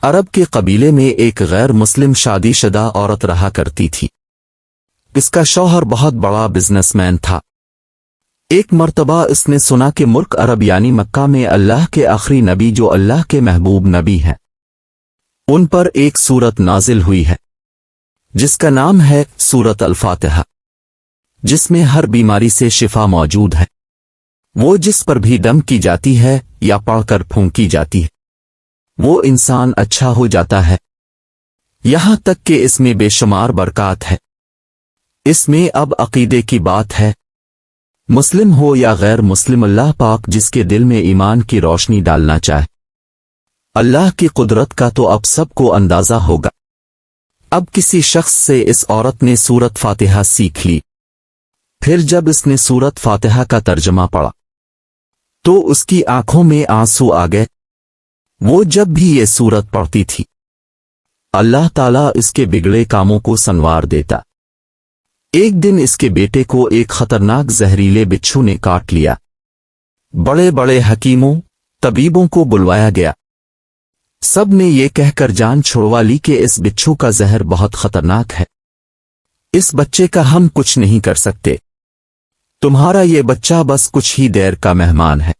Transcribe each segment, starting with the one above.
عرب کے قبیلے میں ایک غیر مسلم شادی شدہ عورت رہا کرتی تھی۔ اس کا شوہر بہت بڑا بزنس مین تھا۔ ایک مرتبہ اس نے سنا کہ ملک عرب یعنی مکہ میں اللہ کے آخری نبی جو اللہ کے محبوب نبی ہیں، ان پر ایک سورت نازل ہوئی ہے جس کا نام ہے سورت الفاتحہ، جس میں ہر بیماری سے شفا موجود ہے۔ وہ جس پر بھی دم کی جاتی ہے یا پڑھ کر پھونکی جاتی ہے وہ انسان اچھا ہو جاتا ہے، یہاں تک کہ اس میں بے شمار برکات ہے۔ اس میں اب عقیدے کی بات ہے، مسلم ہو یا غیر مسلم، اللہ پاک جس کے دل میں ایمان کی روشنی ڈالنا چاہے۔ اللہ کی قدرت کا تو اب سب کو اندازہ ہوگا۔ اب کسی شخص سے اس عورت نے سورت فاتحہ سیکھ لی، پھر جب اس نے سورت فاتحہ کا ترجمہ پڑھا تو اس کی آنکھوں میں آنسو آ گئے۔ وہ جب بھی یہ سورت پڑھتی تھی اللہ تعالیٰ اس کے بگڑے کاموں کو سنوار دیتا۔ ایک دن اس کے بیٹے کو ایک خطرناک زہریلے بچھو نے کاٹ لیا۔ بڑے بڑے حکیموں طبیبوں کو بلوایا گیا، سب نے یہ کہہ کر جان چھڑوا لی کہ اس بچھو کا زہر بہت خطرناک ہے، اس بچے کا ہم کچھ نہیں کر سکتے، تمہارا یہ بچہ بس کچھ ہی دیر کا مہمان ہے۔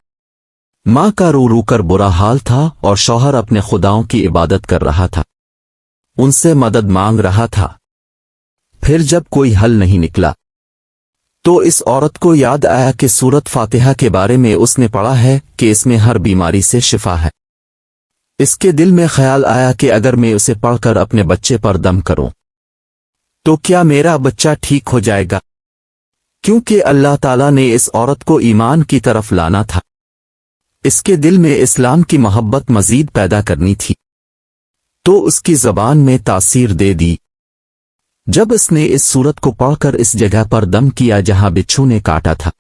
ماں کا رو رو کر برا حال تھا اور شوہر اپنے خداؤں کی عبادت کر رہا تھا، ان سے مدد مانگ رہا تھا۔ پھر جب کوئی حل نہیں نکلا تو اس عورت کو یاد آیا کہ سورت فاتحہ کے بارے میں اس نے پڑھا ہے کہ اس میں ہر بیماری سے شفا ہے۔ اس کے دل میں خیال آیا کہ اگر میں اسے پڑھ کر اپنے بچے پر دم کروں تو کیا میرا بچہ ٹھیک ہو جائے گا؟ کیونکہ اللہ تعالیٰ نے اس عورت کو ایمان کی طرف لانا تھا، اس کے دل میں اسلام کی محبت مزید پیدا کرنی تھی، تو اس کی زبان میں تاثیر دے دی۔ جب اس نے اس سورت کو پڑھ کر اس جگہ پر دم کیا جہاں بچھو نے کاٹا تھا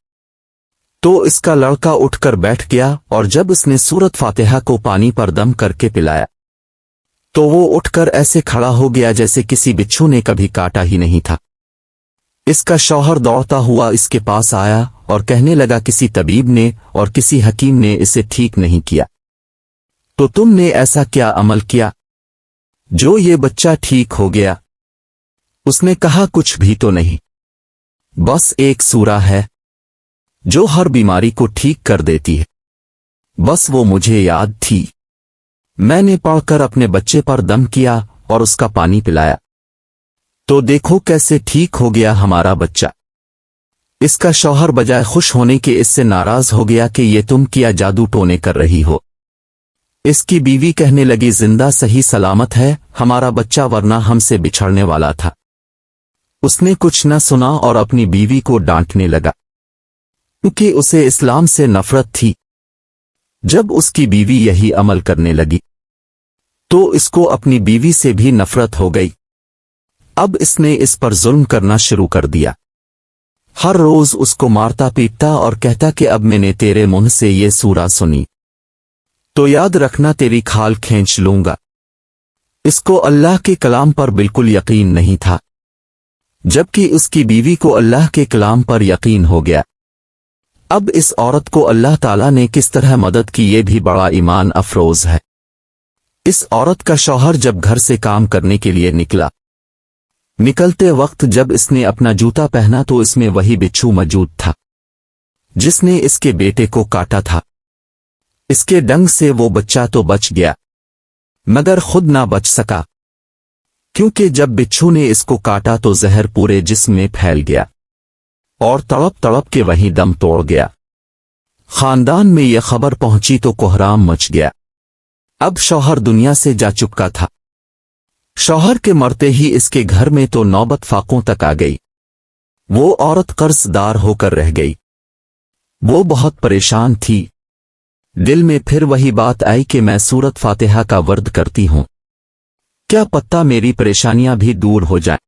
تو اس کا لڑکا اٹھ کر بیٹھ گیا، اور جب اس نے سورت فاتحہ کو پانی پر دم کر کے پلایا تو وہ اٹھ کر ایسے کھڑا ہو گیا جیسے کسی بچھو نے کبھی کاٹا ہی نہیں تھا۔ اس کا شوہر دوڑتا ہوا اس کے پاس آیا اور کہنے لگا کسی طبیب نے اور کسی حکیم نے اسے ٹھیک نہیں کیا، تو تم نے ایسا کیا عمل کیا جو یہ بچہ ٹھیک ہو گیا؟ اس نے کہا کچھ بھی تو نہیں، بس ایک سورہ ہے جو ہر بیماری کو ٹھیک کر دیتی ہے، بس وہ مجھے یاد تھی، میں نے پڑھ کر اپنے بچے پر دم کیا اور اس کا پانی پلایا، تو دیکھو کیسے ٹھیک ہو گیا ہمارا بچہ۔ اس کا شوہر بجائے خوش ہونے کے اس سے ناراض ہو گیا کہ یہ تم کیا جادو ٹونے کر رہی ہو۔ اس کی بیوی کہنے لگی زندہ صحیح سلامت ہے ہمارا بچہ، ورنہ ہم سے بچھڑنے والا تھا۔ اس نے کچھ نہ سنا اور اپنی بیوی کو ڈانٹنے لگا کیونکہ اسے اسلام سے نفرت تھی۔ جب اس کی بیوی یہی عمل کرنے لگی تو اس کو اپنی بیوی سے بھی نفرت ہو گئی۔ اب اس نے اس پر ظلم کرنا شروع کر دیا، ہر روز اس کو مارتا پیٹتا اور کہتا کہ اب میں نے تیرے منہ سے یہ سورہ سنی تو یاد رکھنا تیری کھال کھینچ لوں گا۔ اس کو اللہ کے کلام پر بالکل یقین نہیں تھا، جبکہ اس کی بیوی کو اللہ کے کلام پر یقین ہو گیا۔ اب اس عورت کو اللہ تعالیٰ نے کس طرح مدد کی یہ بھی بڑا ایمان افروز ہے۔ اس عورت کا شوہر جب گھر سے کام کرنے کے لیے نکلتے وقت جب اس نے اپنا جوتا پہنا تو اس میں وہی بچھو موجود تھا جس نے اس کے بیٹے کو کاٹا تھا۔ اس کے ڈنگ سے وہ بچہ تو بچ گیا مگر خود نہ بچ سکا، کیونکہ جب بچھو نے اس کو کاٹا تو زہر پورے جسم میں پھیل گیا اور تڑپ تڑپ کے وہیں دم توڑ گیا۔ خاندان میں یہ خبر پہنچی تو کوہرام مچ گیا۔ اب شوہر دنیا سے جا چکا تھا۔ شوہر کے مرتے ہی اس کے گھر میں تو نوبت فاقوں تک آ گئی، وہ عورت قرض دار ہو کر رہ گئی، وہ بہت پریشان تھی۔ دل میں پھر وہی بات آئی کہ میں سورت فاتحہ کا ورد کرتی ہوں، کیا پتہ میری پریشانیاں بھی دور ہو جائیں۔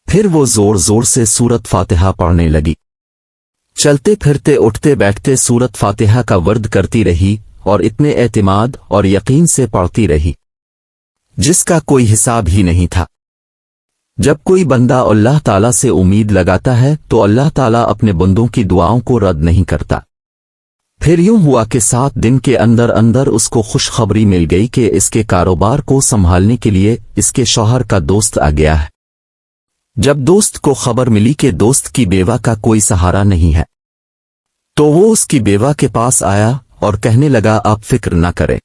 پھر وہ زور زور سے سورت فاتحہ پڑھنے لگی، چلتے پھرتے اٹھتے بیٹھتے سورت فاتحہ کا ورد کرتی رہی اور اتنے اعتماد اور یقین سے پڑھتی رہی جس کا کوئی حساب ہی نہیں تھا۔ جب کوئی بندہ اللہ تعالیٰ سے امید لگاتا ہے تو اللہ تعالیٰ اپنے بندوں کی دعاؤں کو رد نہیں کرتا۔ پھر یوں ہوا کہ 7 دن کے اندر اندر اس کو خوشخبری مل گئی کہ اس کے کاروبار کو سنبھالنے کے لیے اس کے شوہر کا دوست آ گیا ہے۔ جب دوست کو خبر ملی کہ دوست کی بیوہ کا کوئی سہارا نہیں ہے تو وہ اس کی بیوہ کے پاس آیا اور کہنے لگا آپ فکر نہ کریں،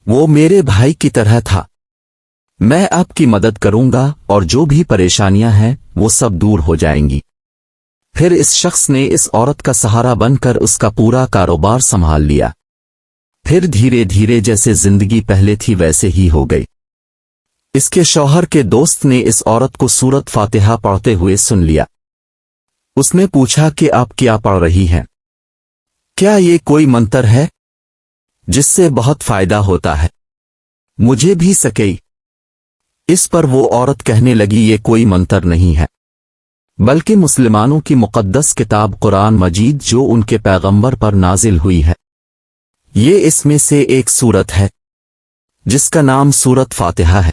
وہ میرے بھائی کی طرح تھا، میں آپ کی مدد کروں گا اور جو بھی پریشانیاں ہیں وہ سب دور ہو جائیں گی۔ پھر اس شخص نے اس عورت کا سہارا بن کر اس کا پورا کاروبار سنبھال لیا۔ پھر دھیرے دھیرے جیسے زندگی پہلے تھی ویسے ہی ہو گئی۔ اس کے شوہر کے دوست نے اس عورت کو سورت فاتحہ پڑھتے ہوئے سن لیا۔ اس نے پوچھا کہ آپ کیا پڑھ رہی ہیں؟ کیا یہ کوئی منتر ہے جس سے بہت فائدہ ہوتا ہے؟ مجھے بھی سکئی۔ اس پر وہ عورت کہنے لگی یہ کوئی منتر نہیں ہے بلکہ مسلمانوں کی مقدس کتاب قرآن مجید جو ان کے پیغمبر پر نازل ہوئی ہے، یہ اس میں سے ایک سورت ہے جس کا نام سورت فاتحہ ہے۔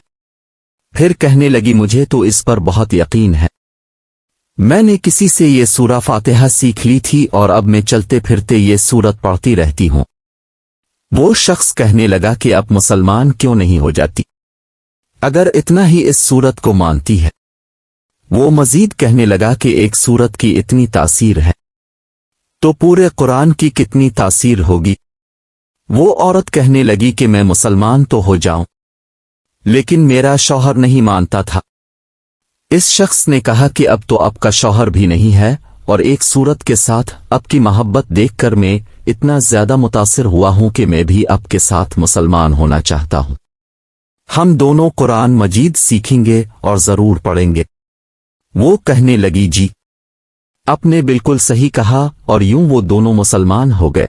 پھر کہنے لگی مجھے تو اس پر بہت یقین ہے، میں نے کسی سے یہ سورہ فاتحہ سیکھ لی تھی اور اب میں چلتے پھرتے یہ سورت پڑھتی رہتی ہوں۔ وہ شخص کہنے لگا کہ اب مسلمان کیوں نہیں ہو جاتی اگر اتنا ہی اس سورت کو مانتی ہے؟ وہ مزید کہنے لگا کہ ایک سورت کی اتنی تاثیر ہے تو پورے قرآن کی کتنی تاثیر ہوگی؟ وہ عورت کہنے لگی کہ میں مسلمان تو ہو جاؤں لیکن میرا شوہر نہیں مانتا تھا۔ اس شخص نے کہا کہ اب تو آپ کا شوہر بھی نہیں ہے اور ایک سورت کے ساتھ آپ کی محبت دیکھ کر میں اتنا زیادہ متاثر ہوا ہوں کہ میں بھی آپ کے ساتھ مسلمان ہونا چاہتا ہوں، ہم دونوں قرآن مجید سیکھیں گے اور ضرور پڑھیں گے۔ وہ کہنے لگی جی آپ نے بالکل صحیح کہا، اور یوں وہ دونوں مسلمان ہو گئے۔